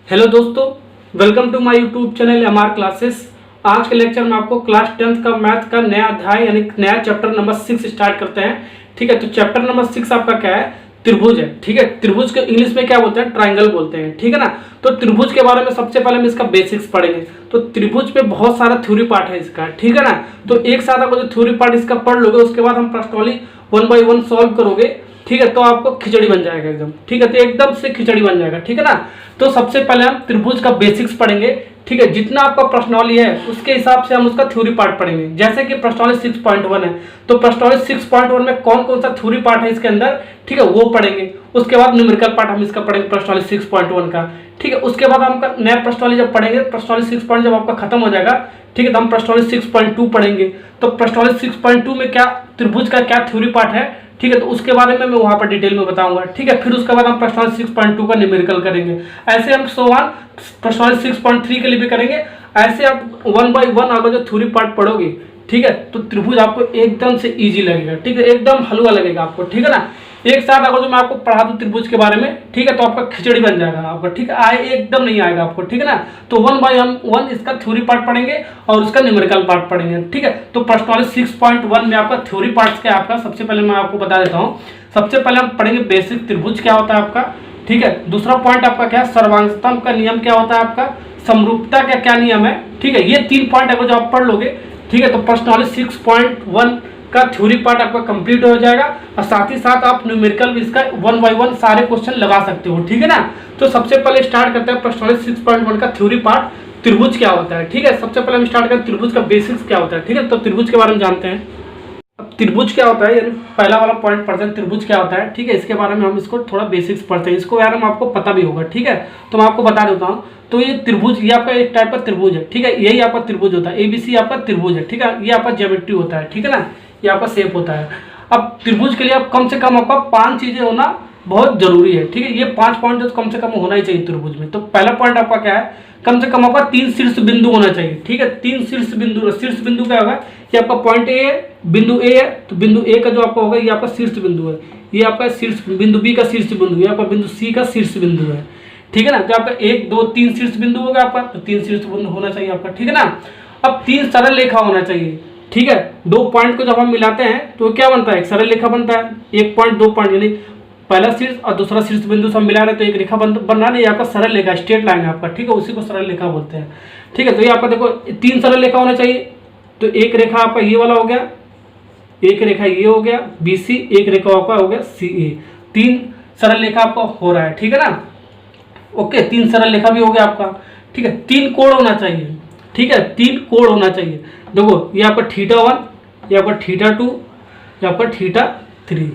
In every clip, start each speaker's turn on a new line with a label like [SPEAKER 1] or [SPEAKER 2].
[SPEAKER 1] Hello दोस्तों, welcome to my YouTube channel MR classes. आज के लेक्चर में आपको क्लास 10th का मैथ का नया अध्याय यानी नया चैप्टर नंबर 6 स्टार्ट करते हैं। ठीक है, तो चैप्टर नंबर 6 आपका क्या है? त्रिभुज है। ठीक है, त्रिभुज के इंग्लिश में क्या बोलते हैं? ट्राइंगल बोलते हैं। ठीक है ना। तो त्रिभुज के बारे में सबसे पहले हम इसका बेसिक्स पढ़ेंगे। तो त्रिभुज पे बहुत सारा थ्योरी पार्ट है इसका। ठीक है ना। तो एक साथ आपको जो थ्योरी पार्ट इसका पढ़ लोगे, उसके बाद हम प्रश्नोली 1 बाय 1 सॉल्व करोगे। ठीक है, तो आपको खिचड़ी बन जाएगा एकदम। ठीक है, तो एकदम से खिचड़ी बन जाएगा। ठीक है ना। तो सबसे पहले हम त्रिभुज का बेसिक्स पढ़ेंगे। ठीक है, जितना आपका प्रश्नावली है उसके हिसाब से हम उसका थ्योरी पार्ट पढ़ेंगे। जैसे कि प्रश्नावली 6.1 है, तो प्रश्नावली 6.1 में कौन कौन सा थ्योरी पार्ट है इसके अंदर, ठीक है, वो पढ़ेंगे। उसके बाद न्यूमेरिकल पार्ट हम इसका पढ़ेंगे प्रश्नावली 6.1 का। ठीक है, उसके बाद हम नया प्रश्नावली जब पढ़ेंगे, प्रश्नावली 6 जब आपका खत्म हो जाएगा, ठीक है, तो हम प्रश्नावली 6.2 पढ़ेंगे। तो प्रश्नावली 6.2 में क्या त्रिभुज का क्या थ्योरी पार्ट है, ठीक है, तो उसके बारे में मैं वहां पर डिटेल में बताऊंगा। ठीक है, फिर उसके बाद हम प्रश्नावली 6.2 का न्यूमेरिकल करेंगे। ऐसे हम सवाल प्रश्नावली 6.3 के लिए भी करेंगे। ऐसे आप 1 बाय 1 अगर जो थ्योरी पार्ट पढ़ोगे, ठीक है, तो त्रिभुज आपको एकदम से इजी लगेगा। ठीक है, एकदम हलवा लगेगा आपको। ठीक है ना। एक साथ अगर जो मैं आपको पढ़ा दूं त्रिभुज के बारे में, ठीक है, तो आपका खिचड़ी बन जाएगा आपका। ठीक है, आए एकदम नहीं आएगा आपको। ठीक है ना। तो 1 बाय 1 इसका थ्योरी पार्ट पढ़ेंगे और उसका न्यूमेरिकल पार्ट पढ़ेंगे। ठीक है, तो प्रश्नावली 6.1 में आपका थ्योरी पार्ट क्या है आपका, सबसे पहले मैं आपको बता देता हूँ। सबसे पहले हम पढ़ेंगे बेसिक त्रिभुज क्या होता है आपका। ठीक है, दूसरा पॉइंट आपका क्या है, सर्वांगस्तंभ का नियम क्या होता है आपका, समरूपता का क्या नियम है। ठीक है, ये 3 पॉइंट अगर जो आप पढ़ लोगे, ठीक है, तो प्रश्नावली 6.1 का थ्योरी पार्ट आपका कंप्लीट हो जाएगा। और साथ ही साथ आप न्यूमेरिकल भी इसका 1 बाय 1 सारे क्वेश्चन लगा सकते हो। ठीक है ना। तो सबसे पहले स्टार्ट करते हैं प्रश्नावली 6.1 का थ्योरी पार्ट, त्रिभुज क्या होता है। ठीक है, सबसे पहले हम स्टार्ट करते हैं त्रिभुज का बेसिक्स क्या होता है। ठीक है, तो त्रिभुज के बारे में जानते हैं। अब त्रिभुज क्या होता है, यानी पहला वाला पॉइंट पढ़ते हैं त्रिभुज क्या होता है। ठीक है, इसके बारे में हम इसको थोड़ा बेसिक्स पढ़ते हैं। इसको यार आपको पता भी होगा। ठीक है, तो मैं आपको बता देता हूँ। तो ये त्रिभुज, ये आपका एक टाइप का त्रिभुज है। ठीक है, यही आपका त्रिभुज होता है। ABC आपका त्रिभुज है। ठीक है, ये आपका ज्योमेट्री होता है। ठीक है ना, ये आपका शेप होता है। अब त्रिभुज के लिए आप कम से कम आपका 5 चीजें होना बहुत जरूरी है। ठीक है, ये 5 पॉइंट तो कम से कम होना ही चाहिए त्रिभुज में। तो पहला पॉइंट आपका क्या है, कम से कम आपका 3 शीर्ष बिंदु होना चाहिए। ठीक है, 3 शीर्ष बिंदु। शीर्ष बिंदु क्या होगा, ये आपका पॉइंट ए है, बिंदु ए है, तो बिंदु ए का जो आपका होगा ये आपका शीर्ष बिंदु है। ये आपका शीर्ष बिंदु बी का शीर्ष बिंदु, ये आपका बिंदु सी का शीर्ष बिंदु है। ठीक है ना। जो आपका 1 2 3 शीर्ष बिंदु होगा आपका, तो 3 शीर्ष बिंदु होना चाहिए आपका। ठीक है ना। अब 3 सरल रेखा होना चाहिए। ठीक है, 2 पॉइंट को जब हम मिलाते हैं तो क्या बनता है, एक सरल रेखा बनता है। 1 पॉइंट 2 पॉइंट यानी पहला शीर्ष और दूसरा शीर्ष बिंदु से हम मिला रहे हैं तो एक रेखा बन रहा है। ये आपका सरल रेखा, स्ट्रेट लाइन है आपका। ठीक है, उसी को सरल रेखा बोलते हैं। ठीक है, तो ये आपका देखो 3 सरल रेखा होना चाहिए। तो एक रेखा आपका ये वाला हो गया, एक रेखा ये हो गया BC, एक रेखा आपका हो गया CA। 3 सरल रेखा आपका हो रहा है। ठीक है ना। ओके, 3 सरल रेखा भी हो गया आपका। ठीक है, 3 कोण होना चाहिए। ठीक है, 3 कोण होना चाहिए। देखो ये आपका θ1, ये आपका θ2, ये आपका θ3।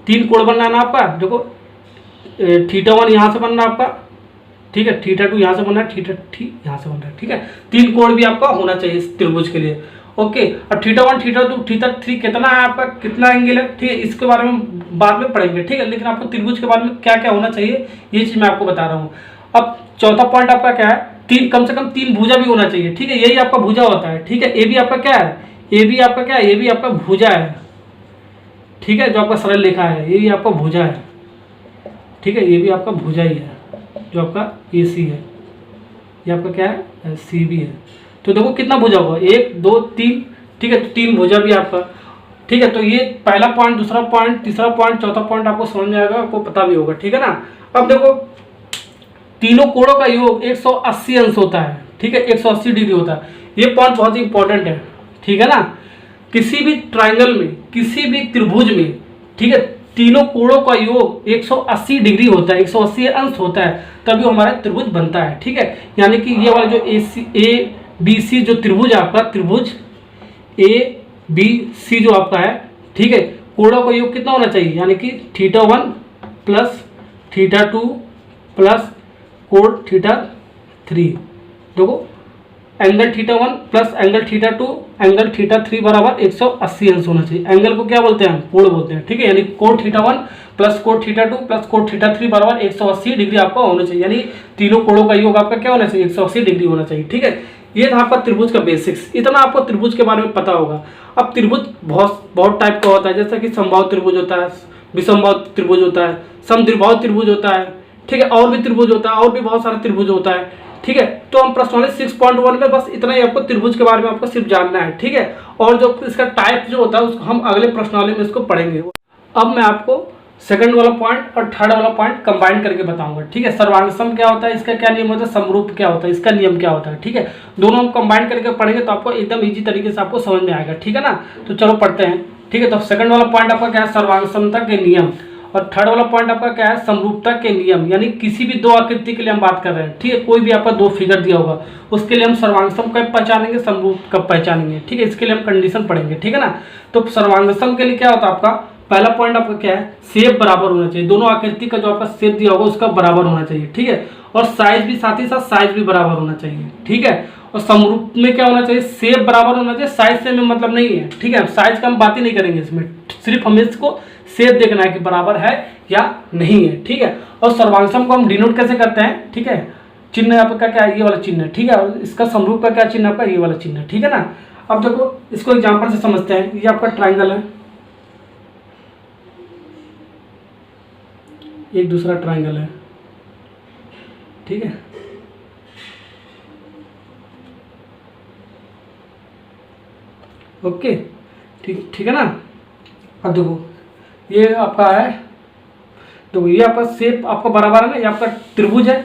[SPEAKER 1] 3 कोण बनना है ना आपका। देखो θ1 यहाँ से बनना है आपका। ठीक है, θ2 यहाँ से बनना है, θ3 यहाँ से बनना है। ठीक है, 3 कोण भी आपका होना चाहिए इस त्रिभुज के लिए। ओके, और θ1 θ2 θ3 कितना है आपका, कितना एंगल है। ठीक है, इसके बारे में बाद में पढ़ेंगे। ठीक है, लेकिन आपको त्रिभुज के बारे में क्या क्या होना चाहिए ये चीज मैं आपको बता रहा हूँ। अब चौथा पॉइंट आपका क्या है, 3 कम से कम 3 भुजा भी होना चाहिए। ठीक है, यही आपका भुजा होता है। ठीक है, ए भी आपका क्या है, ए भी आपका क्या है, ये भी आपका भुजा है। ठीक है, जो आपका सरल रेखा है ये भी आपका भुजा है। ठीक है, ये भी आपका भुजा ही है। जो आपका AC है ये आपका क्या है, CB है। तो देखो कितना भुजा होगा, 1 2 3। ठीक है, तो 3 भुजा भी आपका। ठीक है, तो ये पहला पॉइंट, दूसरा पॉइंट, तीसरा पॉइंट, चौथा पॉइंट आपको समझ में आएगा, आपको पता भी होगा। ठीक है ना। अब देखो तीनों कोणों का योग 180 अंश होता है। ठीक है, 180 डिग्री होता है। ये पॉइंट बहुत ही इंपॉर्टेंट है। ठीक है ना। किसी भी ट्राइंगल में, किसी भी त्रिभुज में, ठीक है, तीनों कोणों का योग 180 डिग्री होता है, 180 अंश होता है, तभी हमारा त्रिभुज बनता है। ठीक है, यानी कि ये वाला जो ABC जो त्रिभुज है आपका, त्रिभुज ABC जो आपका है, ठीक है, कोणों का योग कितना होना चाहिए, यानी कि θ1 प्लस θ2 प्लस कोण θ3। देखो एंगल θ1 प्लस एंगल θ2 एंगल θ3 बराबर 180 अंश होना चाहिए। एंगल को क्या बोलते हैं, कोण बोलते हैं। ठीक है, यानी कोण θ1 प्लस कोण θ2 प्लस कोण θ3 बराबर 180 डिग्री आपका होना चाहिए। यानी तीनों कोणों का योग आपका क्या होना चाहिए, 180 डिग्री होना चाहिए। ठीक है, ये था आपका त्रिभुज का बेसिक्स। इतना आपको त्रिभुज के बारे में पता होगा। अब त्रिभुज बहुत टाइप का होता है, जैसा कि समबाहु त्रिभुज होता है, विषमबाहु त्रिभुज होता है, समद्विबाहु त्रिभुज होता है। ठीक है, और भी त्रिभुज होता है, और भी बहुत सारा त्रिभुज होता है। ठीक है, तो हम प्रश्नावली 6.1 में बस इतना ही आपको त्रिभुज के बारे में आपको सिर्फ जानना है। ठीक है, और जो इसका टाइप जो होता है उसको हम अगले प्रश्नावली में इसको पढ़ेंगे। अब मैं आपको सेकंड वाला पॉइंट और थर्ड वाला पॉइंट कंबाइन करके बताऊंगा। ठीक है, सर्वांग सम क्या होता है, इसका क्या नियम होता है, समरूप क्या होता है, इसका नियम क्या होता है। ठीक है, दोनों हम कंबाइन करके पढ़ेंगे तो आपको एकदम इजी तरीके से आपको समझ में आएगा। ठीक है ना, तो चलो पढ़ते हैं। ठीक है, तो सेकंड वाला पॉइंट आपका क्या है, सर्वांग समता के नियम, और थर्ड वाला पॉइंट आपका क्या है, समरूपता के नियम। यानी किसी भी दो आकृति के लिए हम बात कर रहे हैं। ठीक है, कोई भी आपका दो फिगर दिया होगा उसके लिए हम सर्वांग सम कब पहचानेंगे, समरूप कब पहचानेंगे। ठीक है, इसके लिए हम कंडीशन पढ़ेंगे। ठीक है ना, तो सर्वांग सम के लिए क्या होता है आपका पहला पॉइंट आपका क्या है, शेप बराबर होना चाहिए। दोनों आकृति का जो आपका शेप दिया होगा उसका बराबर होना चाहिए। ठीक है, और साइज भी साथ ही साथ साइज भी बराबर होना चाहिए। ठीक है, और समरूप में क्या होना चाहिए, शेप बराबर होना चाहिए, साइज से में मतलब नहीं है। ठीक है, साइज का हम बात ही नहीं करेंगे इसमें, सिर्फ हमें इसको शेप देखना है कि बराबर है या नहीं है। ठीक है, और सर्वांग सम को हम डिनोट कैसे करते हैं। ठीक है, चिन्ह आपका क्या है, ये वाला चिन्ह है। ठीक है, और इसका समरूप का क्या चिन्ह आपका, ये वाला चिन्ह है। ठीक है ना, अब देखो इसको एग्जाम्पल से समझते हैं। ये आपका ट्राइंगल है, एक दूसरा ट्राइंगल है। ठीक है, ओके, ठीक है ना। अब देखो ये आपका है, देखो ये आपका शेप आपका बराबर है ना, ये आपका त्रिभुज है।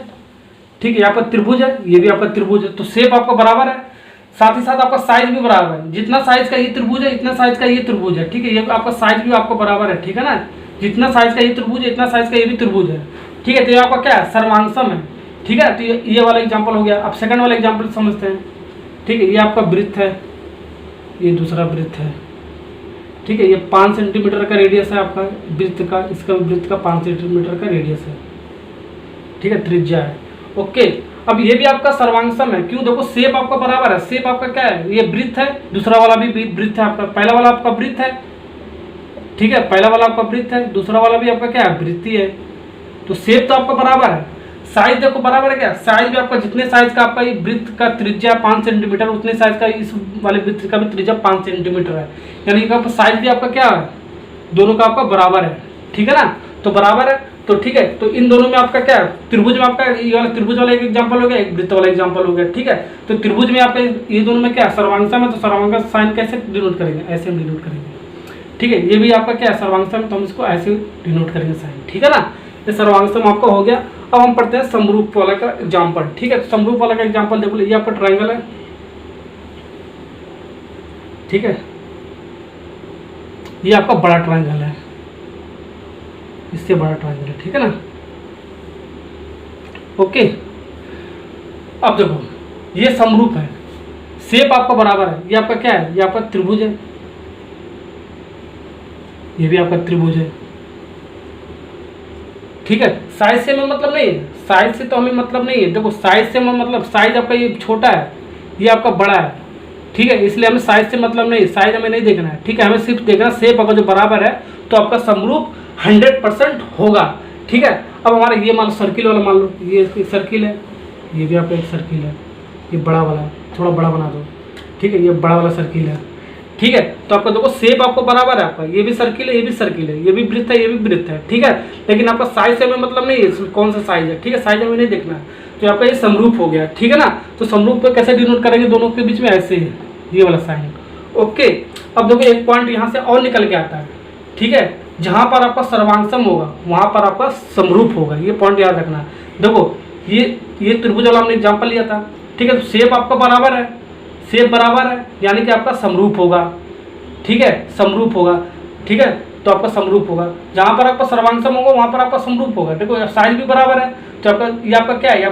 [SPEAKER 1] ठीक है, यहाँ पर त्रिभुज है, ये भी आपका त्रिभुज है, तो शेप आपका बराबर है, साथ ही साथ आपका साइज भी बराबर है। जितना साइज का ये त्रिभुज है इतना साइज का ये त्रिभुज है। ठीक है, ये आपका साइज भी आपका बराबर है। ठीक है ना, जितना साइज का ये त्रिभुज है इतना साइज का ये भी त्रिभुज है। ठीक है, तो ये आपका क्या है, सर्वांग सम है। ठीक है, तो ये वाला एग्जाम्पल हो गया। अब सेकंड वाला एग्जाम्पल समझते हैं। ठीक है, ये आपका वृत्त है, ये दूसरा वृत्त है। ठीक है, ये 5 सेंटीमीटर का रेडियस है आपका वृत्त का, इसका वृत्त का 5 सेंटीमीटर का रेडियस है। ठीक है, त्रिज्या है। ओके, अब ये भी आपका सर्वांग सम है। क्यों, देखो शेप आपका बराबर है, शेप आपका क्या है, ये वृत्त है, दूसरा वाला भी वृत्त है आपका, पहला वाला आपका वृत्त है। ठीक है, पहला वाला आपका वृत्त है, दूसरा वाला भी आपका क्या है, वृत्त ही है। तो शेप तो आपका बराबर है, साइज देखो बराबर है क्या, साइज भी आपका जितने साइज का आपका ये वृत्त का त्रिज्या 5 सेंटीमीटर उतने साइज का इस वाले वृत्त का भी त्रिज्या 5 सेंटीमीटर है। यानी कि साइज भी आपका क्या है, दोनों का आपका बराबर है। ठीक है ना, तो बराबर है, तो ठीक है, तो इन दोनों में आपका क्या है, त्रिभुज में आपका ये वाला त्रिभुज वाला एक एग्जांपल हो गया, एक वृत्त वाला एग्जांपल हो गया। ठीक है, तो त्रिभुज में आपका ये दोनों में क्या सर्वांग सम है, तो सर्वांग का साइन कैसे डिनोट करेंगे, ऐसे हम डिनोट करेंगे। ठीक है, ये भी आपका क्या है सर्वांग सम, तो हम इसको ऐसे डिनोट करेंगे साइन। ठीक है ना, ये सर्वांग सम आपका हो गया। अब हम पढ़ते हैं समरूप वाला का एग्जांपल। ठीक है, तो समरूप वाला का एग्जांपल देखो, ये आपका ट्रायंगल है। ठीक है, ये आपका बड़ा ट्रायंगल है, इससे बड़ा ट्रायंगल है। ठीक है ना, ओके। अब देखो ये समरूप है, शेप आपका बराबर है, ये आपका क्या है, ये आपका त्रिभुज है, ये भी आपका त्रिभुज है। ठीक है, साइज से हमें मतलब नहीं है, साइज से तो हमें मतलब नहीं है। देखो साइज से हमें मतलब, साइज आपका ये छोटा है, ये आपका बड़ा है। ठीक है, इसलिए हमें साइज से मतलब नहीं, साइज हमें नहीं देखना है। ठीक है, हमें सिर्फ देखना शेप अगर जो बराबर है तो आपका समरूप 100% होगा। ठीक है, अब हमारा ये मान लो सर्किल वाला, मान लो ये सर्किल है, ये भी आपका एक सर्किल है, ये बड़ा वाला, थोड़ा बड़ा बना दो। ठीक है, ये बड़ा वाला सर्किल है। ठीक है, तो आपका देखो शेप आपको बराबर है, आपका ये भी सर्किल है, ये भी सर्किल है, ये भी वृत्त है, ये भी वृत्त है। ठीक है, लेकिन आपका साइज से हमें मतलब नहीं है कौन सा साइज है। ठीक है, साइज हमें नहीं देखना है, तो आपका ये समरूप हो गया। ठीक है ना, तो समरूप पे कैसे डिनोट करेंगे, दोनों के बीच में ऐसे ये वाला साइन। ओके, अब देखो एक पॉइंट यहाँ से और निकल के आता है। ठीक है, जहाँ पर आपका सर्वांग सम होगा वहाँ पर आपका समरूप होगा, ये पॉइंट याद रखना। देखो ये त्रिभुज वाला हमने एग्जाम्पल लिया था। ठीक है, तो शेप आपका बराबर है, शेप बराबर है, यानी कि आपका समरूप होगा। ठीक है, समरूप होगा। ठीक है, तो आपका समरूप होगा, जहाँ पर आपका सर्वांग सम होगा वहाँ पर आपका समरूप होगा। देखो साइज भी बराबर है, तो आपका ये आपका क्या है, ये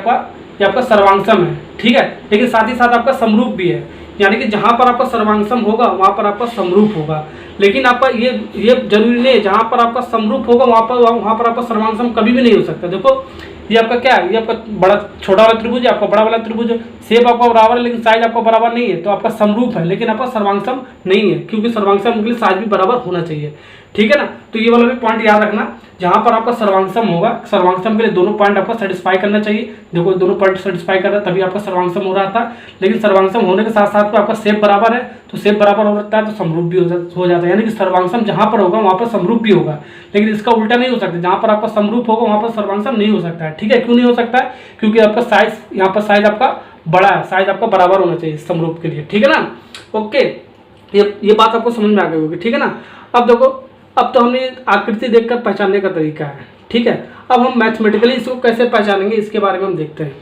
[SPEAKER 1] आपका सर्वांग सम है। ठीक है, लेकिन साथ ही साथ आपका समरूप भी है, यानी कि जहाँ पर आपका सर्वांग सम होगा वहाँ पर आपका समरूप होगा। लेकिन आपका ये जरूरी नहीं है, जहाँ पर आपका समरूप होगा वहाँ पर आपका सर्वांग सम कभी भी नहीं हो सकता। देखो ये आपका क्या है, ये आपका बड़ा छोटा वाला त्रिभुज है, आपका बड़ा वाला त्रिभुज है, शेप आपका बराबर है लेकिन साइज आपका बराबर नहीं है, तो आपका समरूप है लेकिन आपका सर्वांग सम नहीं है, क्योंकि सर्वांग सम के लिए साइज भी बराबर होना चाहिए। ठीक है ना। तो ये वाला भी पॉइंट याद रखना, जहां पर आपका सर्वांगसम होगा, सर्वांगसम के लिए दोनों पॉइंट आपको सेटिस्फाई करना चाहिए। देखो दोनों पॉइंट सेटिस्फाई कर रहा है तभी आपका सर्वांगसम हो रहा था, लेकिन सर्वांगसम होने के साथ साथ आपका शेप बराबर है, तो शेप बराबर हो जाता है तो समरूप भी हो जाता है, यानी कि सर्वांगसम जहां पर होगा वहां पर समरूप भी होगा, लेकिन इसका उल्टा नहीं हो सकता, जहां पर आपका समरूप होगा वहां पर सर्वांगसम नहीं हो सकता है। ठीक है, क्यों नहीं हो सकता है? क्योंकि आपका साइज, यहाँ पर साइज आपका बड़ा है, साइज आपका बराबर होना चाहिए समरूप के लिए। ठीक है ना, ओके, ये बात आपको समझ में आ गई होगी। ठीक है ना। अब देखो, अब तो हमने आकृति देखकर पहचानने का तरीका है। ठीक है, अब हम मैथमेटिकली इसको कैसे पहचानेंगे इसके बारे में हम देखते हैं।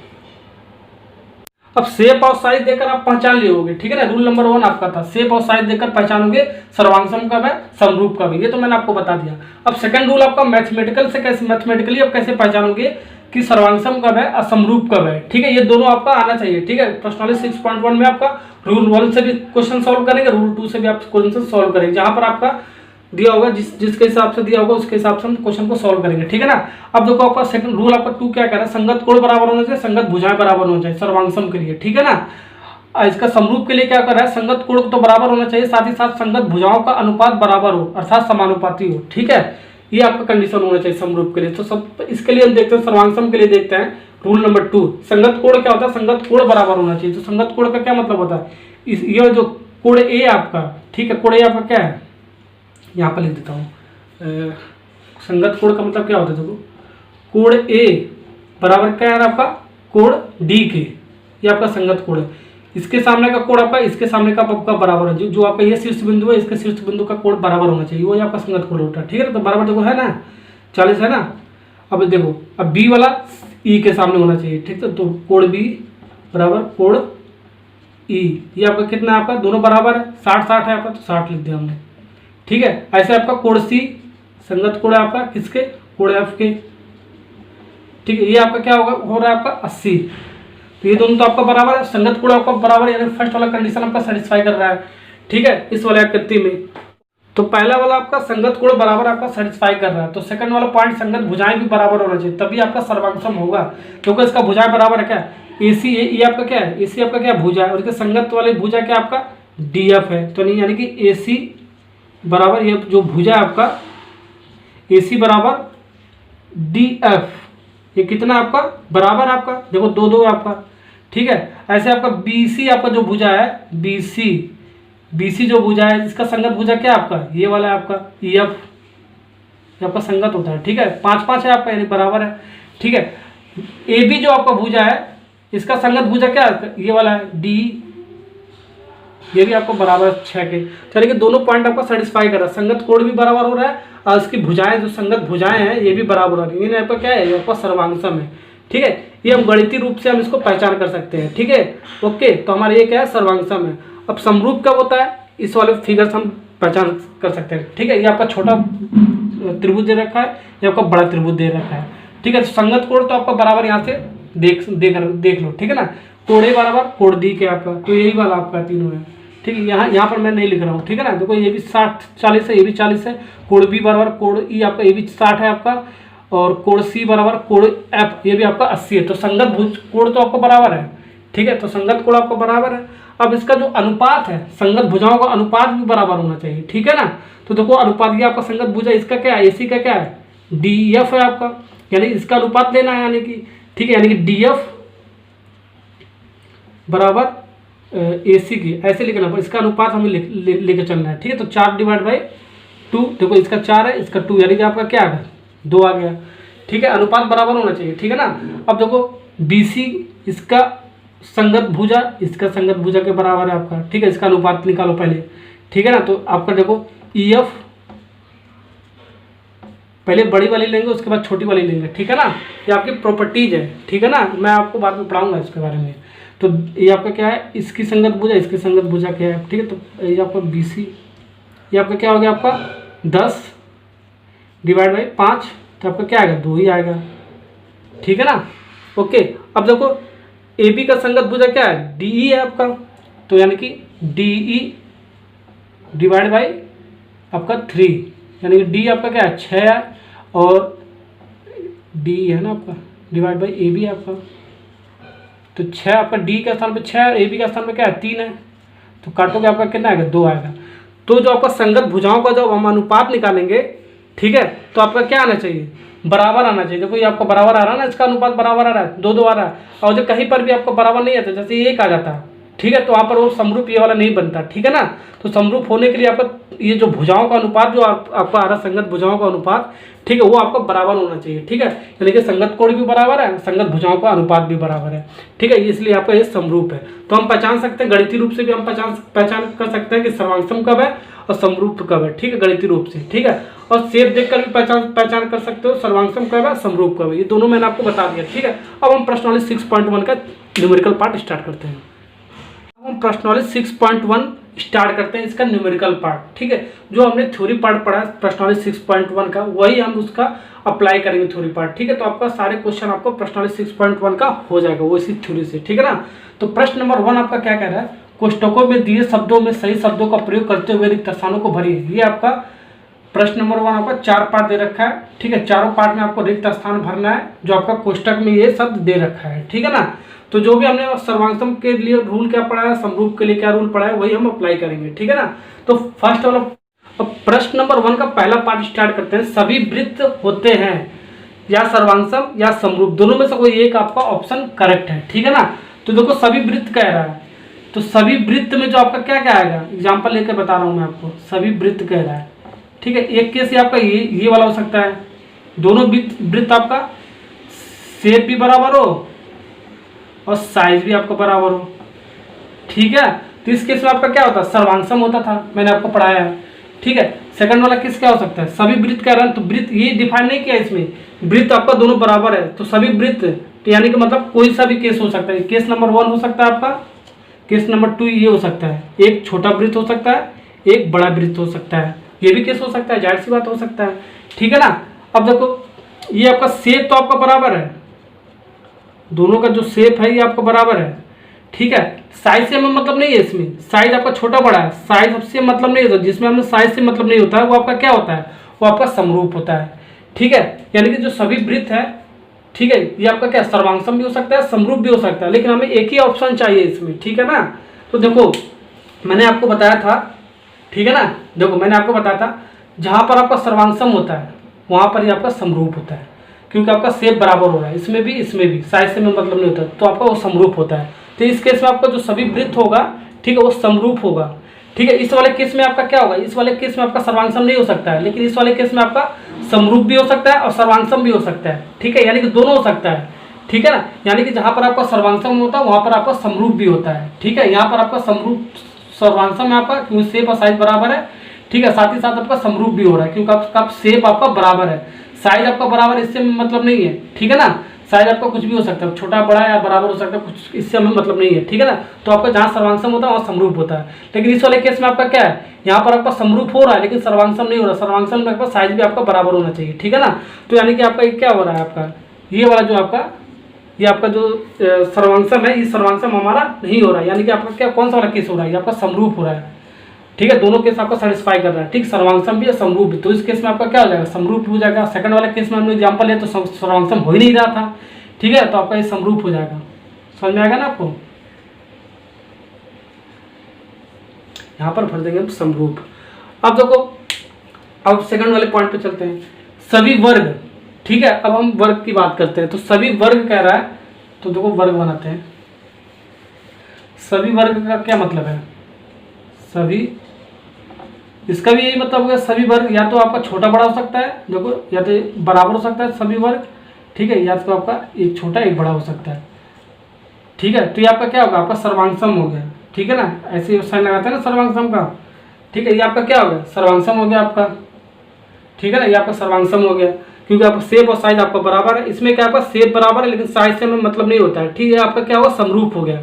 [SPEAKER 1] अब शेप और साइज देखकर आप पहचान लियोगे। ठीक है ना, रूल नंबर 1 आपका था, शेप और साइज देखकर पहचानोगे सर्वांगसम कब है, समरूप कब है, ये तो मैंने आपको बता दिया। अब सेकंड रूल आपका मैथमेटिकली आप कैसे पहचानोगे कि सर्वांगसम कब है और समरूप कब है। ठीक है, ये दोनों आपका आना चाहिए। ठीक है, प्रश्नावली 6.1 में आपका रूल 1 से भी क्वेश्चन सॉल्व करेंगे, रूल 2 से भी आप क्वेश्चन सॉल्व करेंगे, जहां पर आपका दिया होगा जिसके हिसाब से दिया होगा उसके हिसाब से हम क्वेश्चन को सॉल्व करेंगे। ठीक है ना। अब देखो आपका सेकंड रूल आपका 2 क्या कह रहा है, संगत कोण बराबर होना चाहिए, संगत भुजाएं बराबर होना चाहिए सर्वांगसम के लिए। ठीक है ना। इसका समरूप के लिए क्या कर रहा है, संगत कोण तो बराबर होना चाहिए, साथ ही साथ संगत भुजाओं का अनुपात बराबर हो, अर्थात समानुपाती हो। ठीक है, ये आपका कंडीशन होना चाहिए समरूप के लिए। तो सब इसके लिए हम देखते हैं, सर्वांगसम के लिए देखते हैं रूल नंबर 2, संगत कोण क्या होता है, संगत कोण बराबर होना चाहिए। तो संगत कोण का क्या मतलब होता है, ये जो कोण ए आपका, ठीक है, कोण ए आपका क्या है, यहाँ पर लिख देता हूँ, संगत कोण का मतलब क्या होता है, देखो कोण ए बराबर क्या है आपका, कोण डी के, ये आपका संगत कोण है। इसके सामने का कोण आपका इसके सामने का आपका बराबर है, जो आपका ये शीर्ष बिंदु है इसके शीर्ष बिंदु का कोण बराबर होना चाहिए, वो आपका संगत कोण होता है। ठीक है, तो बराबर देखो है ना 40 है ना। अब देखो, अब बी वाला ई के सामने होना चाहिए। ठीक है, तो कोण बी बराबर कोण ई, ये आपका कितना है, आपका दोनों बराबर है, 60-60 है आपका, तो 60 लिख दिया हमने। ठीक है, ऐसे आपका कोण सी संगत कोण है आपका किसके, कोण एफ के। ठीक है, ये आपका क्या होगा, हो रहा है आपका 80, तो ये दोनों तो आपका बराबर है, संगत कोण आपका बराबर, यानी फर्स्ट वाला कंडीशन आपका सेटिस्फाई कर रहा है। ठीक है, इस वाले आकृति में तो पहला वाला आपका संगत कोण बराबर आपका सेटिस्फाई कर रहा है, तो सेकंड वाला पॉइंट संगत भुजाएं भी बराबर होना चाहिए, तभी आपका सर्वांगसम होगा, क्योंकि इसका भुजाएं बराबर है। क्या एसी, ये आपका क्या है, एसी आपका क्या भुजा है, और इसके संगत वाली भुजा क्या आपका डीएफ है, तो नहीं, यानी कि एसी बराबर ये जो भुजा है आपका AC बराबर DF, ये कितना आपका बराबर आपका, देखो 2-2 है आपका। ठीक है, ऐसे आपका BC आपका जो भुजा है, BC जो भुजा है इसका संगत भुजा क्या है आपका, ये वाला है आपका EF, ये आपका संगत होता है। ठीक है, 5-5 है आपका, यानी बराबर है। ठीक है, AB जो आपका भुजा है इसका संगत भुजा क्या है, ये वाला है D, ये भी आपको बराबर 6 के, यानी कि दोनों पॉइंट आपको सेटिस्फाई कर रहा है, संगत कोण भी बराबर हो रहा है और इसकी भुजाएं जो संगत भुजाएं हैं ये भी बराबर हो रही है, आपका क्या है, ये आपका सर्वांगसम है। ठीक है, ये हम गणितीय रूप से हम इसको पहचान कर सकते हैं। ठीक है, ओके, तो हमारा ये क्या है, सर्वांगसम है। अब समरूप कब होता है, इस वाले फिगर से हम पहचान कर सकते हैं। ठीक है, ये आपका छोटा त्रिभुज दे रखा है, ये आपका बड़ा त्रिभुज दे रखा है। ठीक है, संगत कोण तो आपका बराबर यहाँ से देख लो। ठीक है ना, कोण ए बराबर कोण डी के आपका, तो यही वाला आपका तीनों है। ठीक है, यहाँ पर मैं नहीं लिख रहा हूँ। ठीक है ना, देखो ये भी 60-40 है, ये भी 40 है, कोण बी बराबर कोण ई आपका, ये भी 60 है आपका, और कोण सी बराबर कोण एफ, ये भी आपका 80 है, तो संगत भुज कोण तो आपको बराबर है। ठीक है, तो संगत कोण आपको बराबर है। अब इसका जो अनुपात है, संगत भुजाओं का अनुपात भी बराबर होना चाहिए। ठीक है ना, तो देखो अनुपात, ये आपका संगत भुजा इसका क्या है, AC का क्या है, DF है आपका, यानी इसका अनुपात लेना है, यानी कि ठीक है, यानी कि DF बराबर AC की, ऐसे लिखना, इसका अनुपात हमें लेके चलना है। ठीक है, तो 4/2, देखो इसका 4 है, इसका 2, यानी कि आपका क्या आ गया, 2 आ गया। ठीक है, अनुपात बराबर होना चाहिए। ठीक है ना, अब देखो BC इसका संगत भुजा इसका संगत भुजा के बराबर है आपका। ठीक है, इसका अनुपात निकालो पहले। ठीक है ना, तो आपका देखो EF पहले बड़ी वाली लेंगे, उसके बाद छोटी वाली लेंगे। ठीक है ना, ये आपकी प्रॉपर्टीज है। ठीक है ना, मैं आपको बाद में पढ़ाऊंगा इसके बारे में। तो ये आपका क्या है, इसकी संगत भुजा इसकी संगत भुजा क्या है। ठीक है, तो ये आपका BC, ये आपका क्या हो गया, आपका 10/5, तो आपका क्या आएगा, 2 ही आएगा। ठीक है ना, ओके। अब देखो AB का संगत भुजा क्या है, DE है आपका, तो यानी कि DE आपका 3, यानी कि D आपका क्या है, 6 है, और DE है ना आपका, AB है आपका, तो 6 आपका D के स्थान पे 6 है, AB के स्थान पे क्या है, 3 है, तो काटोगे आपका कितना आएगा, 2 आएगा। तो जो आपका संगत भुजाओं का जब हम अनुपात निकालेंगे, ठीक है, तो आपका क्या आना चाहिए, बराबर आना चाहिए। देखो ये आपका बराबर आ रहा है ना, इसका अनुपात बराबर आ रहा है, 2-2 आ रहा है। और जो कहीं पर भी आपको बराबर नहीं आता, जैसे ये 1 आ जाता है, ठीक है, तो वहाँ पर वो समरूप ये वाला नहीं बनता, ठीक है ना। तो समरूप होने के लिए आपका ये जो भुजाओं का अनुपात जो आपका आ रहा है, संगत भुजाओं का अनुपात, ठीक है, वो आपको बराबर होना चाहिए, ठीक है। यानी कि संगत कोण भी बराबर है, संगत भुजाओं का अनुपात भी बराबर है, ठीक है, इसलिए आपका ये समरूप है। तो हम पहचान सकते हैं, गणितीय रूप से भी हम पहचान कर सकते हैं कि सर्वांगसम कब है और समरूप कब है, ठीक है, गणितीय रूप से, ठीक है। और शेप देखकर भी पहचान कर सकते हो सर्वांगसम कब है, समरूप कब है, ये दोनों मैंने आपको बता दिया, ठीक है। अब हम प्रश्नावली 6.1 का न्यूमेरिकल पार्ट स्टार्ट करते हैं। अब हम प्रश्नावली 6.1 स्टार्ट करते हैं, इसका न्यूमेरिकल पार्ट, ठीक है। जो हमने थ्योरी पार्ट पढ़ा प्रश्नावली 6.1 का, वही हम उसका अप्लाई करेंगे थ्योरी पार्ट, ठीक है। तो आपका सारे क्वेश्चन आपको प्रश्नावली 6.1 का हो जाएगा वो इसी थ्योरी से, ठीक है ना। तो प्रश्न नंबर 1 आपका क्या कह रहा है, कोष्टकों में दिए शब्दों में सही शब्दों का प्रयोग करते हुए रिक्त स्थानों को भरिए। ये आपका प्रश्न नंबर 1 आपका 4 पार्ट दे रखा है, ठीक है। चारों पार्ट में आपको रिक्त स्थान भरना है, जो आपका कोष्टक में ये शब्द दे रखा है, ठीक है ना। तो जो भी हमने सर्वांगसम के लिए रूल क्या पढ़ा है, समरूप के लिए क्या रूल पढ़ा है, वही हम अप्लाई करेंगे, ठीक है ना। तो फर्स्ट वाला अब प्रश्न नंबर 1 का पहला पार्ट स्टार्ट करते हैं। सभी वृत्त होते हैं या सर्वांगसम या समरूप, दोनों में से कोई एक आपका ऑप्शन करेक्ट है, ठीक है ना। तो देखो सभी वृत्त कह रहा है, तो सभी वृत्त में जो आपका क्या क्या आएगा, एग्जाम्पल लेकर बता रहा हूं मैं आपको। सभी वृत्त कह रहा है, ठीक है। एक केस आपका ये वाला हो सकता है, दोनों वृत्त आपका शेप भी बराबर हो और साइज भी आपका बराबर हो, ठीक है। तो इस केस में आपका क्या होता है, सर्वांगसम होता था, मैंने आपको पढ़ाया है, ठीक है। सेकंड वाला केस क्या हो सकता है, सभी वृत्त कह रहा है, तो वृत्त ये डिफाइन नहीं किया इसमें, वृत्त आपका दोनों बराबर है, तो सभी वृत्त, तो यानी कि मतलब कोई सा भी केस हो सकता है। केस नंबर 1 हो सकता है आपका, केस नंबर 2 ये हो सकता है, एक छोटा वृत्त हो सकता है, एक बड़ा वृत्त हो सकता है, ये भी केस हो सकता है, जाहिर सी बात हो सकता है, ठीक है ना। अब देखो ये आपका शेप तो आपका बराबर है, दोनों का जो शेप है ये आपका बराबर है, ठीक है। साइज से हमें मतलब नहीं है, इसमें साइज आपका छोटा बड़ा है, साइज से मतलब नहीं होता, जिसमें हमें साइज से मतलब नहीं होता है वो आपका क्या होता है, वो आपका समरूप होता है, ठीक है। यानी कि जो सभी वृत्त है, ठीक है, ये आपका क्या सर्वांगसम भी हो सकता है, समरूप भी हो सकता है, लेकिन हमें एक ही ऑप्शन चाहिए इसमें, ठीक है ना। तो देखो मैंने आपको बताया था, ठीक है ना, देखो मैंने आपको बताया था जहां पर आपका सर्वांगसम होता है वहां पर ही आपका समरूप होता है, क्योंकि आपका शेप बराबर हो रहा है, इसमें भी साइज से में मतलब नहीं होता, तो आपका वो समरूप होता है। तो इस केस में आपका जो सभी वृत्त होगा, ठीक है, वो समरूप होगा, ठीक है। इस वाले केस में आपका क्या होगा, इस वाले केस में आपका सर्वांगसम नहीं हो सकता है, लेकिन इस वाले केस में आपका समरूप भी हो सकता है और सर्वांगसम भी हो सकता है, ठीक है, यानी कि दोनों हो सकता है, ठीक है ना। यानी कि जहां पर आपका सर्वांगसम होता है वहां पर आपका समरूप भी होता है, ठीक है। यहाँ पर आपका समरूप सर्वांगसम है आपका, क्योंकि शेप और साइज बराबर है, ठीक है, साथ ही साथ आपका समरूप भी हो रहा है, क्योंकि आपका शेप आपका बराबर है, साइज आपका बराबर, इससे मतलब नहीं है, ठीक है ना। साइज आपका कुछ भी हो सकता है, छोटा बड़ा या बराबर हो सकता है, कुछ इससे हमें मतलब नहीं है, ठीक है ना। तो आपका जहाँ सर्वांगसम होता है वहाँ समरूप होता है, लेकिन इस वाले केस में आपका क्या है, यहाँ पर आपका समरूप हो रहा है लेकिन सर्वांगसम नहीं हो रहा, सर्वांगसम में आपका साइज भी आपका बराबर होना चाहिए, ठीक है ना। तो यानी कि आपका क्या हो रहा है, आपका ये वाला जो आपका ये आपका जो सर्वांगसम है, ये सर्वांगसम हमारा नहीं हो रहा है, यानी कि आपका क्या कौन सा वाला केस हो रहा है, ये आपका समरूप हो रहा है, ठीक है। दोनों केस आपका सेटिस्फाई कर रहा है, ठीक, सर्वांगसम भी और समरूप भी, तो इस केस में आपका क्या हो जाएगा, समरूप हो जाएगा। सेकंड वाले केस में हमने एग्जांपल लिया तो सर्वांगसम हो ही नहीं रहा था, ठीक है, तो आपका ये समरूप हो जाएगा। समझ में आएगा ना आपको, यहां पर भर देंगे हम समरूप। अब देखो अब सेकंड वाले पॉइंट पे चलते हैं, सभी वर्ग, ठीक है। अब हम वर्ग की बात करते हैं, तो सभी वर्ग कह रहा है, तो देखो वर्ग बनाते हैं। सभी वर्ग का क्या मतलब है, सभी, इसका भी यही मतलब होगा, सभी वर्ग या तो आपका छोटा बड़ा हो सकता है, देखो, या तो बराबर हो सकता है सभी वर्ग, ठीक है, या तो आपका एक छोटा एक बड़ा हो सकता है, ठीक है। तो ये आपका क्या होगा, आपका सर्वांगसम हो गया, ठीक है ना, ऐसे साइन लगाते हैं ना सर्वांगसम का, ठीक है। ये आपका क्या हो गया, सर्वांगसम हो गया आपका, ठीक है ना, ये आपका सर्वांगसम हो गया, क्योंकि आपका शेप और साइज आपका बराबर है। इसमें क्या आपका शेप बराबर है लेकिन साइज से हमें मतलब नहीं होता है, ठीक है, आपका क्या होगा, समरूप हो गया,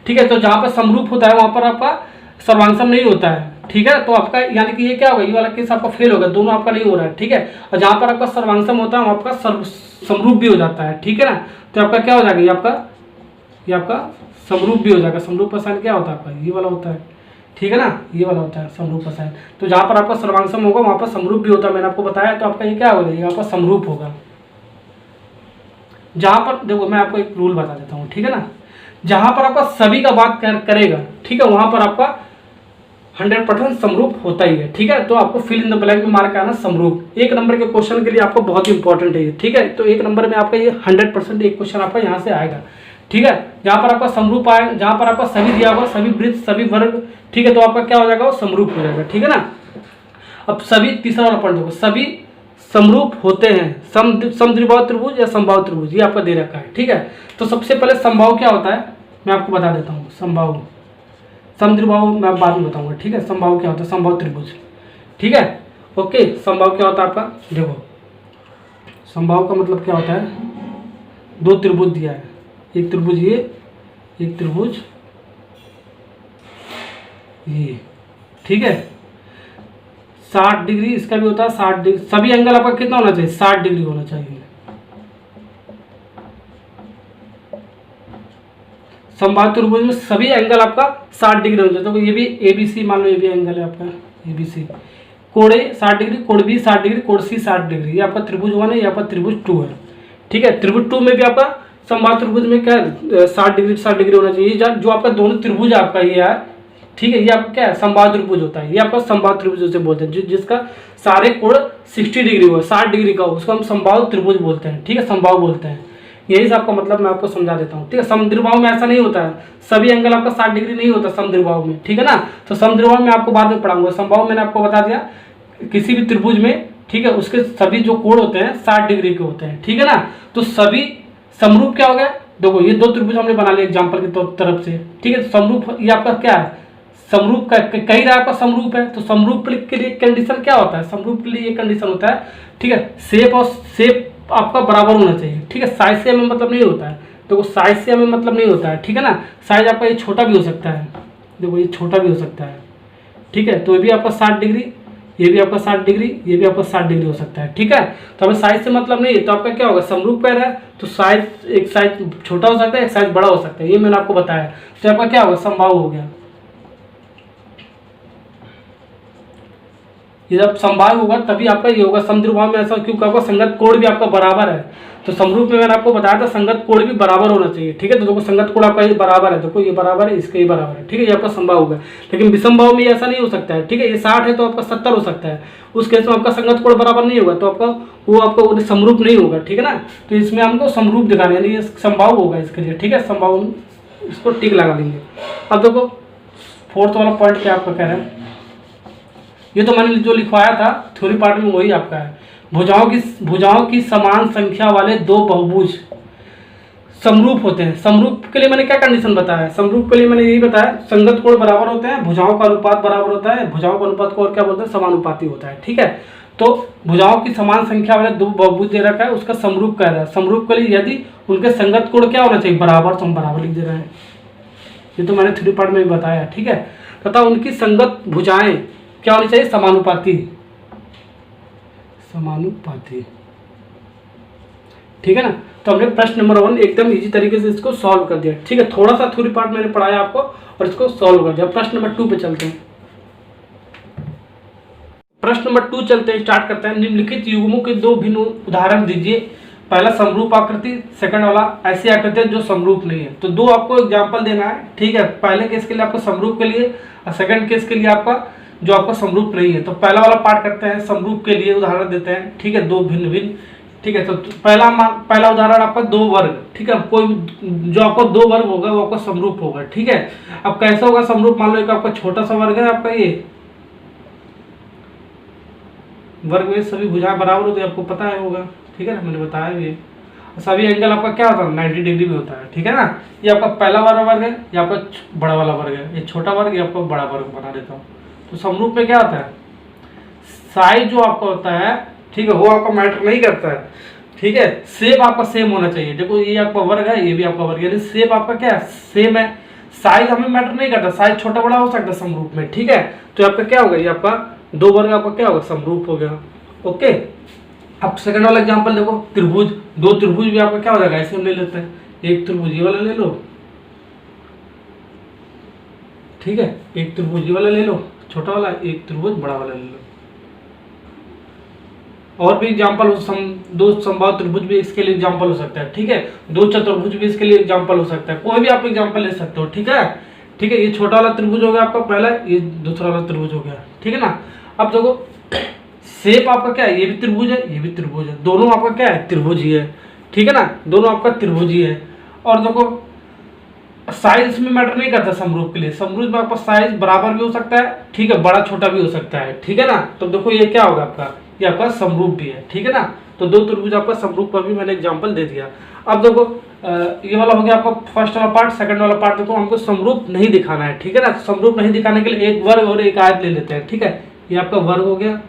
[SPEAKER 1] ठीक है। तो जहाँ पर समरूप होता है वहाँ पर आपका सर्वांगसम नहीं होता है, ठीक है। तो आपका यानी कि ये क्या होगा, ये वाला केस आपका फेल होगा, दोनों आपका नहीं हो रहा है, ठीक है। और जहाँ पर आपका सर्वांगसम होता है वहाँ आपका समरूप भी हो जाता है, ठीक है ना। तो आपका क्या हो जाएगा, ये आपका समरूप भी हो जाएगा। समरूप साइन क्या होता है आपका, ये वाला होता है, ठीक है ना, ये वाला होता है समरूप साइन। तो जहाँ पर आपका सर्वांगसम होगा वहाँ पर समरूप भी होता है, मैंने आपको बताया। तो आपका ये क्या होगा, ये आपका समरूप होगा। जहाँ पर देखो मैं आपको एक रूल बता देता हूँ, ठीक है ना, जहाँ पर आपका सभी का बात करेगा, ठीक है, वहाँ पर आपका 100% समरूप होता ही है। ठीक है, तो आपको फिल इन द ब्लैंक में मार्क आना समरूप। 1 नंबर के क्वेश्चन के लिए आपको बहुत ही इंपॉर्टेंट है ये। ठीक है, तो 1 नंबर में आपका ये 100% एक क्वेश्चन आपका यहाँ से आएगा। ठीक है, जहाँ पर आपका समरूप आएगा, जहाँ पर आपका सभी दिया हुआ, सभी वृत्त, सभी वर्ग, ठीक है, तो आपका क्या हो जाएगा, वो समरूप हो जाएगा। ठीक है ना। अब सभी, तीसरा वाला पॉइंट देखो, सभी समरूप होते हैं, समद्विबाहु त्रिभुज या समबाहु त्रिभुज, ये आपका दे रखा है। ठीक है, तो सबसे पहले समबाहु क्या होता है मैं आपको बता देता हूँ। समबाहु, समद्विबाहु मैं बाद में बताऊंगा। ठीक है, समबाहु क्या होता है, समबाहु त्रिभुज। ठीक है, ओके। समबाहु क्या होता है आपका, देखो समबाहु का मतलब क्या होता है, 2 त्रिभुज दिया है, एक त्रिभुज ये, एक त्रिभुज ये। ठीक है, 60 डिग्री इसका भी होता है, 60 डिग्री, सभी एंगल आपका कितना होना चाहिए, 60 डिग्री होना चाहिए। समबाहु त्रिभुज में सभी एंगल आपका 60 डिग्री होना चाहिए। तो ये भी ABC मान लो, ये भी एंगल है आपका ABC, कोण A 60 डिग्री, कोण B 60 डिग्री, कोण C 60 डिग्री। ये आपका त्रिभुज 1 है, ये आपका त्रिभुज 2 है। ठीक है, त्रिभुज 2 में भी आपका समबाहु त्रिभुज में क्या 60 डिग्री 60 डिग्री होना चाहिए। जो आपका दोनों त्रिभुज आपका ये है, ठीक है, ये आपका क्या है, समबाहु त्रिभुज होता है। ये आपका समबाहु त्रिभुज उसे बोलते हैं, जिसका सारे कोण 60 डिग्री हो, 60 डिग्री का हो, उसको हम समबाहु त्रिभुज बोलते हैं। ठीक है, समबाहु बोलते हैं। यही से आपका मतलब मैं आपको समझा देता हूँ। ठीक है, समद्विबाहु में ऐसा नहीं होता है, सभी एंगल आपका 60 डिग्री नहीं होता समद्विबाहु में। ठीक है ना, तो समद्विबाहु में आपको बाद में पढ़ाऊंगा। समबाहु मैंने आपको बता दिया, किसी भी त्रिभुज में, ठीक है, उसके सभी जो कोण होते हैं 60 डिग्री के होते हैं। ठीक है ना, तो सभी समरूप क्या हो गया, देखो ये 2 त्रिभुज हमने बना लिया एग्जाम्पल की तरफ से। ठीक है, समरूप ये आपका क्या है, समरूप का कई रहा आपका समरूप है। तो समरूप के लिए कंडीशन क्या होता है, समरूप के लिए ये कंडीशन होता है, ठीक है, शेप और शेप आपका बराबर होना चाहिए। ठीक है, साइज से हमें मतलब नहीं होता है, देखो साइज से हमें मतलब नहीं होता है। ठीक है ना, साइज आपका ये छोटा भी हो सकता है, देखो ये छोटा भी हो सकता है। ठीक है, तो ये भी आपका 60 डिग्री, ये भी आपका 60 डिग्री, ये भी आपका 60 डिग्री हो सकता है। ठीक है, तो हमें साइज से मतलब नहीं है, तो आपका क्या होगा, समरूप कह रहा है तो साइज, एक साइज छोटा हो सकता है, एक साइज बड़ा हो सकता है, ये मैंने आपको बताया। तो आपका क्या होगा, समबाहु हो गया। ये जब समबाहु होगा तभी आपका ये होगा। समद्विबाहु में ऐसा, क्योंकि आपका संगत कोण भी आपका बराबर है। तो समरूप में मैंने आपको बताया था संगत कोण भी बराबर होना चाहिए। ठीक है, तो देखो संगत कोण आपका ये बराबर है, देखो ये बराबर है, इसका ये बराबर है। ठीक है, ये आपका समबाहु होगा। लेकिन विषमबाहु में ऐसा नहीं हो सकता है। ठीक है, ये 60 है तो आपका 70 हो सकता है, उस केस में आपका संगत कोण बराबर नहीं होगा, तो आपका वो आपका समरूप नहीं होगा। ठीक है ना, तो इसमें हमको समरूप दिखाना है, यानी ये समबाहु होगा इसके लिए। ठीक है, समबाहु, इसको टिक लगा देंगे। अब देखो 4th वाला पॉइंट क्या आपका कह रहे हैं, ये तो मैंने जो लिखवाया था थ्योरी पार्ट में वही आपका है। भुजाओं की समान संख्या वाले 2 बहुभुज समरूप होते हैं। समरूप के लिए मैंने क्या कंडीशन बताया, समरूप के लिए मैंने यही बताया, संगत कोण बराबर होते हैं, भुजाओं का अनुपात बराबर होता है। भुजाओं का अनुपात को और क्या बोलते हैं, समानुपाती होता है। ठीक है, तो भुजाओं की समान संख्या वाले 2 बहुभुज दे रखा है, उसका समरूप कह रहा है। समरूप के लिए यदि उनके संगत कोण क्या होना चाहिए, बराबर, तो हम बराबर लिख दे रहे हैं। ये तो मैंने थ्योरी पार्ट में भी बताया। ठीक है, तथा उनकी संगत भुजाएं क्या होनी चाहिए, समानुपाती, समानुपाती। ठीक है ना, तो हमने प्रश्न नंबर 1 एकदम इजी तरीके से इसको सॉल्व कर दिया। ठीक है, थोड़ा सा थ्योरी पार्ट मैंने पढ़ाया आपको और इसको सॉल्व कर दिया। प्रश्न नंबर 2 पे चलते हैं। प्रश्न नंबर 2 चलते हैं, स्टार्ट करते हैं। निम्नलिखित युग्मों के 2 भिन्न उदाहरण दीजिए। पहला समरूप आकृति, सेकंड वाला ऐसी आकृति जो समरूप नहीं है। तो 2 आपको एग्जाम्पल देना है। ठीक है, पहले केस के लिए आपको समरूप के लिए और सेकंड केस के लिए आपका जो आपका समरूप नहीं है। तो पहला वाला पार्ट करते हैं, समरूप के लिए उदाहरण देते हैं। ठीक है, 2 भिन्न भिन्न। ठीक है, तो पहला उदाहरण आपका 2 वर्ग। ठीक है, कोई जो आपका 2 वर्ग होगा वो आपका समरूप होगा। ठीक है, अब कैसा होगा समरूप, मान लो एक आपका छोटा सा वर्ग है, आपका ये वर्ग में सभी भुजाएं बराबर होती है, आपको पता है होगा। ठीक है ना, मैंने बताया भी। सभी एंगल आपका क्या होता है, 90 डिग्री में होता है। ठीक है ना, ये आपका पहला वाला वर्ग है, ये आपका बड़ा वाला वर्ग है, ये छोटा वर्ग, ये आपका बड़ा वर्ग बना देता हूँ। तो समरूप में क्या होता है, साइज जो आपका होता है, ठीक है, वो आपका मैटर नहीं करता है। ठीक है, शेप आपका सेम होना चाहिए। देखो ये आपका वर्ग है, ये भी आपका वर्ग है, यानी शेप आपका क्या है, सेम है। साइज हमें मैटर नहीं करता, साइज छोटा बड़ा हो सकता है समरूप में। ठीक है, तो आपका क्या होगा, ये आपका 2 वर्ग आपका क्या होगा, समरूप हो गया। ओके, अब सेकंड वाला एग्जांपल देखो, त्रिभुज, 2 त्रिभुज भी आपका क्या हो जाएगा, ऐसे हम ले लेते हैं। एक त्रिभुज ये वाला ले लो, ठीक है, एक त्रिभुज ये वाला ले लो छोटा वाला, एक त्रिभुज बड़ा वाला ले लो। और भी एग्जांपल हो, 2 समबाहु त्रिभुज भी इसके लिए एग्जांपल हो सकता है। ठीक है, 2 चतुर्भुज भी इसके लिए एग्जांपल हो सकता है। कोई भी आप एग्जांपल ले सकते हो। ठीक है, ठीक है, ये छोटा वाला त्रिभुज हो गया आपका पहला, ये दूसरा वाला त्रिभुज हो गया, ठीक है ना। अब देखो शेप आपका क्या है, ये भी त्रिभुज है, ये भी त्रिभुज है, दोनों आपका क्या है, त्रिभुज ही है, ठीक है ना, दोनों आपका त्रिभुज ही है। और देखो साइज इसमें मैटर नहीं करता समरूप के लिए, समरूप में आपका साइज बराबर भी हो सकता है, ठीक है, बड़ा छोटा भी हो सकता है, ठीक है ना। तो देखो ये क्या होगा आपका, ये आपका समरूप भी है, ठीक है ना। तो दो त्रिभुज आपका समरूप का भी मैंने एग्जांपल दे दिया। अब देखो ये वाला हो गया आपका फर्स्ट वाला पार्ट। सेकंड वाला पार्ट देखो हमको समरूप नहीं दिखाना है, ठीक है ना। समरूप नहीं दिखाने के लिए एक वर्ग और एक आयत ले लेते हैं, ठीक है। ये आपका वर्ग हो गया,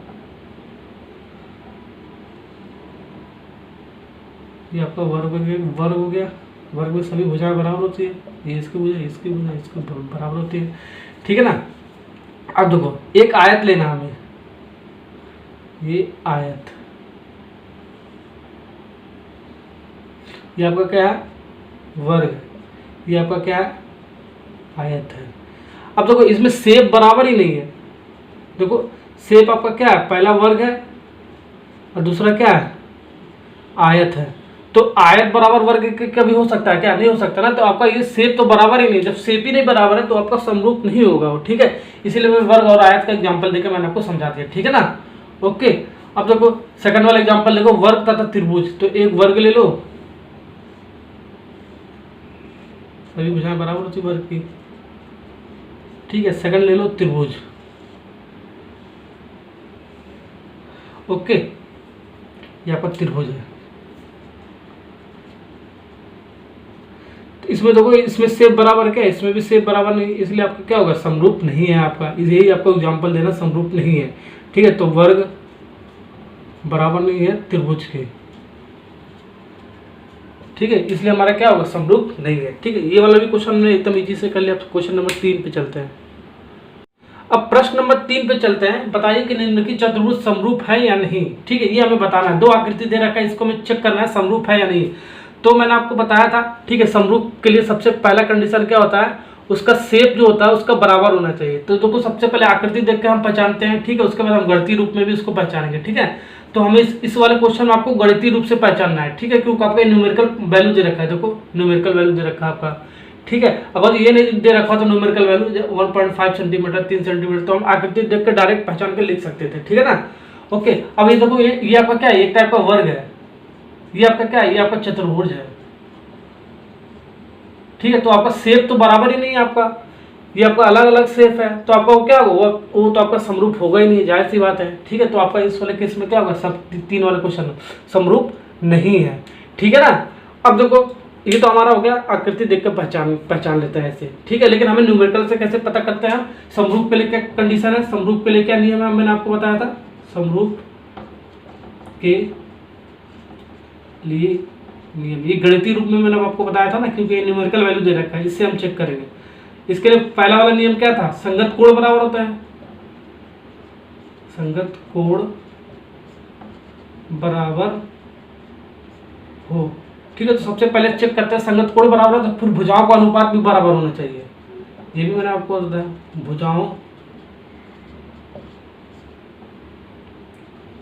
[SPEAKER 1] ये आपका वर्ग हो गया। वर्ग में सभी भुजाएं बराबर होती है, ये इसकी भुजा, इसकी भुजा, इसकी बराबर होती है, ठीक है ना। अब देखो एक आयत लेना हमें, ये आयत, ये आपका क्या है, वर्ग, ये आपका क्या है, आयत है। अब देखो इसमें शेप बराबर ही नहीं है। देखो शेप आपका क्या है, पहला वर्ग है और दूसरा क्या है, आयत है। तो आयत बराबर वर्ग कभी हो सकता है क्या, नहीं हो सकता ना। तो आपका ये शेप तो बराबर ही नहीं, जब शेप ही नहीं बराबर है तो आपका समरूप नहीं होगा वो, ठीक है। इसीलिए मैं वर्ग और आयत का एग्जांपल देकर मैंने आपको समझा दिया, ठीक है ना। ओके, अब देखो सेकंड वाला एग्जांपल देखो, वर्ग तथा त्रिभुज। तो एक वर्ग ले लो, सभी भुजाएं बराबर होती वर्ग की, ठीक है। सेकंड ले लो त्रिभुज, ओके, ये आपका त्रिभुज है। तो इसमें देखो इसमें शेप बराबर क्या है, इसमें भी शेप बराबर नहीं, इसलिए आपका क्या होगा, समरूप नहीं है आपका। यही आपको एग्जांपल देना, समरूप नहीं है, ठीक है। तो वर्ग बराबर नहीं है त्रिभुज के, ठीक है, इसलिए हमारा क्या होगा, समरूप नहीं है, ठीक है। ये वाला भी क्वेश्चन हमने एकदम इजी से कर लिया। क्वेश्चन नंबर 3 पे चलते हैं। अब प्रश्न नंबर 3 पे चलते हैं। बताइए कि निम्नलिखित चतुर्भुज समरूप है या नहीं, ठीक है। ये हमें बताना है, दो आकृति दे रखा है, इसको हमें चेक करना है समरूप है या नहीं। तो मैंने आपको बताया था, ठीक है, समरूप के लिए सबसे पहला कंडीशन क्या होता है, उसका शेप जो होता है उसका बराबर होना चाहिए। तो देखो सबसे पहले आकृति देख के हम पहचानते हैं, ठीक है, उसके बाद हम गणितीय रूप में भी उसको पहचानेंगे, ठीक है। तो हमें इस वाले क्वेश्चन में आपको गणितीय रूप से पहचानना है, ठीक है, क्योंकि आपका न्यूमेरिकल वैल्यू दे रखा है। देखो न्यूमेरिकल वैल्यू दे रखा है आपका, ठीक है। अगर ये नहीं दे रखा तो न्यूमेरिकल वैल्यू 1.5 सेंटीमीटर, 3 सेंटीमीटर, तो हम आकृति देख के डायरेक्ट पहचान के लिख सकते थे, ठीक है ना। ओके, अब ये देखो ये आपका क्या है, एक टाइप का वर्ग है, ये आपका क्या है, ये आपका चतुर्भुज है, ठीक है। तो आपका शेप तो बराबर ही नहीं है आपका, ये आपका अलग अलग शेप है, तो आपका वो क्या होगा, वो तो आपका समरूप होगा ही नहीं, जाहिर सी बात है, ठीक है। तो आपका इस वाले केस में क्या होगा, सब 3 वाले क्वेश्चन समरूप नहीं है, ठीक है ना। अब देखो ये तो हमारा हो गया आकृति देख कर पहचान लेते हैं ऐसे, ठीक है। लेकिन हमें न्यूमेरिकल से कैसे पता करते हैं, समरूप के लिए क्या कंडीशन है, समरूप के लिए क्या नियम है, मैंने आपको बताया था। समरूप के लिए नियम, ये गणितीय रूप में मैंने आपको बताया था ना, क्योंकि ये न्यूमेरिकल वैल्यू दे रखा है, इससे हम चेक करेंगे। इसके लिए पहला वाला नियम क्या था, संगत कोण बराबर होता है, संगत कोण बराबर हो, ठीक है। तो सबसे पहले चेक करते हैं संगत कोण बराबर है, तो फिर भुजाओं का अनुपात भी बराबर होना चाहिए, ये भी मैंने आपको बताया, भुजाओं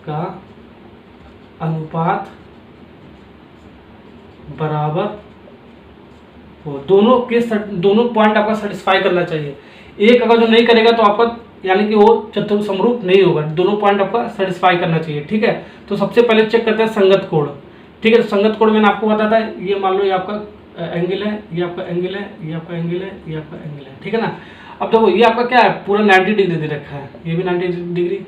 [SPEAKER 1] का अनुपात बराबर हो, दोनों पॉइंट आपका सेटिस्फाई करना चाहिए। एक अगर जो नहीं करेगा तो आपका यानी कि वो चतुर्भुज समरूप नहीं होगा, दोनों पॉइंट आपका सेटिस्फाई करना चाहिए, ठीक है। तो सबसे पहले चेक करते हैं संगत कोण, ठीक है। तो संगत कोण मैंने आपको बताया था, ये मान लो ये आपका एंगल है, ये आपका एंगल है, ये आपका एंगल है, ये आपका एंगल है, ठीक है ना। अब देखो ये आपका क्या है, पूरा 90 डिग्री दे रखा है, ये भी 90 डिग्री,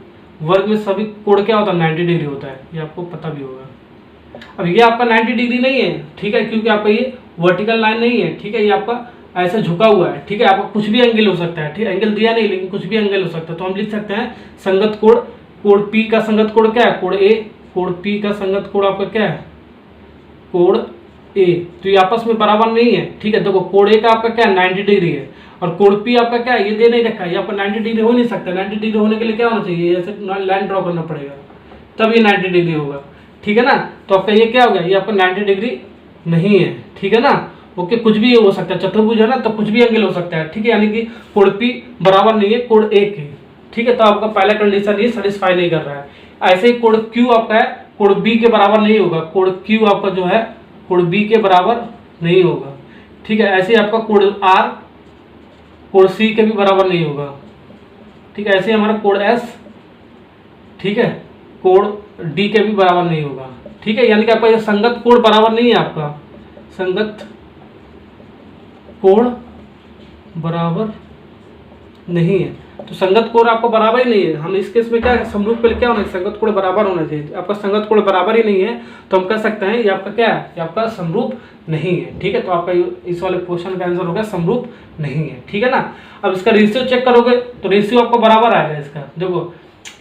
[SPEAKER 1] वर्ग में सभी कोण क्या होता है, 90 डिग्री होता है, ये आपको पता भी होगा। अब ये आपका 90 डिग्री नहीं है, ठीक है, क्योंकि आपका ये वर्टिकल लाइन नहीं है, ठीक है, ये आपका ऐसे झुका हुआ है, ठीक है। आपका कुछ भी एंगल हो सकता है, ठीक है, एंगल दिया नहीं लेकिन कुछ भी एंगल हो सकता है। तो हम लिख सकते हैं संगत कोण, कोण P का संगत कोण क्या है, कोण A, कोण P का संगत कोण आपका क्या है, कोण A। तो ये आपस में बराबर नहीं है, ठीक है। देखो कोण A का आपका क्या है, 90 डिग्री है, और कोण P आपका क्या है, ये दे नहीं रखा है, ये आपका 90 डिग्री हो नहीं सकता। 90 डिग्री होने के लिए क्या होना चाहिए, ऐसे लाइन ड्रॉ करना पड़ेगा, तब ये 90 डिग्री होगा, ठीक है ना। तो आपका ये क्या हो गया, ये आपका 90 डिग्री नहीं है, ठीक है ना। ओके, कुछ भी हो सकता है, चतुर्भुज है ना, तो कुछ भी एंगल हो सकता है, ठीक है। यानी कि कोण P बराबर नहीं है कोण A के, ठीक है। तो आपका पहला कंडीशन ये सेटिस्फाई नहीं कर रहा है। ऐसे ही कोण Q आपका है, कोण B के बराबर नहीं होगा, कोण Q आपका जो है कोण B के बराबर नहीं होगा, ठीक है। ऐसे ही आपका कोण R कोण सी के भी बराबर नहीं होगा। ठीक है, ऐसे हमारा कोण एस, ठीक है, कोण डी के भी बराबर नहीं होगा। ठीक है, यानी कि आपका ये संगत कोण बराबर नहीं है, आपका संगत कोण बराबर नहीं है। तो संगत कोण आपको बराबर ही नहीं है। हम इस केस में क्या है, समरूप पे क्या होना है, संगत कोण बराबर होना चाहिए। आपका संगत कोण बराबर ही नहीं है तो हम कह सकते हैं ये आपका क्या है, ये आपका समरूप नहीं है। ठीक है, तो आपका इस वाले क्वेश्चन का आंसर होगा समरूप नहीं है। ठीक है ना। अब इसका रेशियो चेक करोगे तो रेशियो आपको बराबर आएगा। इसका देखो,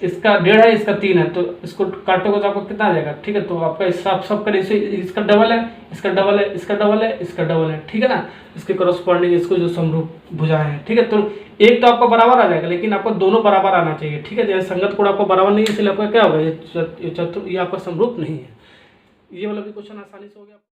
[SPEAKER 1] इसका 1.5 है, इसका 3 है, तो इसको काटोगे तो आपको कितना आ जाएगा। ठीक है, तो आपका इस सब का रेशियो, इसका डबल है, इसका डबल है, इसका डबल है, इसका डबल है। ठीक है ना, इसके करस्पॉन्डिंग इसको जो समरूप भुजाएं हैं। ठीक है, तो एक तो आपको बराबर आ जाएगा, लेकिन आपको दोनों बराबर आना चाहिए। ठीक है, जैसे संगत कोण आपको बराबर नहीं है, इसलिए आपका क्या होगा, ये आपका समरूप नहीं है। ये वाला भी क्वेश्चन आसानी से हो गया।